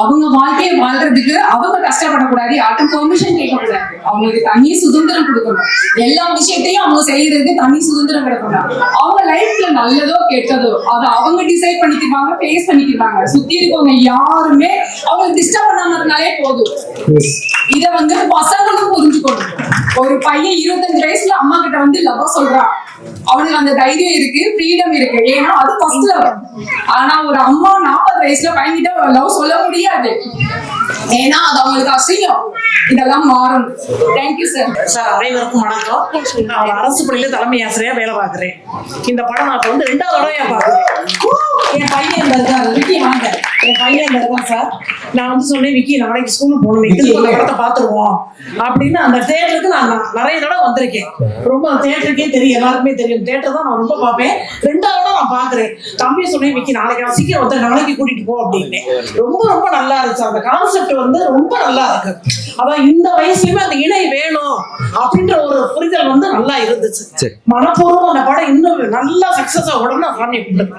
அவங்க வாழ்க்கையை வாழ்றதுக்கு அவங்க கஷ்டப்படக்கூடாது, யார்ட்டும் பெர்மிஷன் கேட்கக்கூடாது. அவங்களுக்கு தனி சுதந்திரம் கொடுக்கணும். எல்லா விஷயத்தையும் அவங்க செய்யறதுக்கு தனி சுதந்திரம் கொடுக்கணும். அவங்க லைஃப்ல நல்லதோ கெட்டதோ அதை அவங்க டிசைட் பண்ணிக்கிறாங்க, ஃபேஸ் பண்ணிக்கிறாங்க. சுத்தி இருக்கவங்க யாருமே அவங்க டிஸ்டர்ப் பண்ணாம இருந்தாலே போதும். இத பசங்களும் புரிஞ்சுக்கணும். ஒரு பையன் 25 வயசுல அம்மா கிட்ட லவ் சொல்றான், அவனுக்கு அந்த தைரியம் இருக்கு, ஃப்ரீடம் இருக்கு. ஏன்னா அது ஃபர்ஸ்ட் லவ். ஆனா ஒரு அம்மா 40 வயசுல பையன்கிட்ட லவ் சொல்ல முடியாது, ஏன்னா அது அவங்களுக்கு அசிங்கம். இதெல்லாம் மாறணும். Thank you sir. சார் அனைவருக்கும் வணக்கம். நான் அரசு பள்ளியில தலைமை ஆசிரியரா வேலை பார்க்கிறேன். இந்த படம் நான் 2வது தடவையா பார்க்கிறேன். என் பையன் இந்த இருக்காரு, விக்கி வாங்க. என் பையன் இந்த இருக்கான் சார். நான் சொன்னேன், விக்கி நாளைக்கு ஸ்கூலுக்கு போகணும், இந்த படத்தை பார்த்துருவோம் அப்படின்னு. அந்த தேட்டருக்கு நான் நிறைய தடவை வந்திருக்கேன். ரொம்ப தேட்டருக்கே தெரியும், எல்லாருக்குமே தெரியும். தேட்டர் தான் நான் ரொம்ப பார்ப்பேன். 2வது நான் பாக்குறேன். தம்பி சொன்னேன், விக்கி நாளைக்கு நான் சீக்கிரம் வந்து நாளைக்கு கூட்டிட்டு போ அப்படின்னு. ரொம்ப ரொம்ப நல்லா இருந்துச்சு. அந்த கான்செப்ட் ரொம்ப நல்லா இருக்கு. அதான் இந்த வயசுலயுமே அந்த இணை வேணும் அப்படின்ற ஒரு புரிதல் நல்லா இருந்துச்சு. மனப்பூர்வம் அந்த படம் இன்னும் நல்லா சக்சஸ் ஆகணும்னு நான் சாமி கும்பிடுறேன்.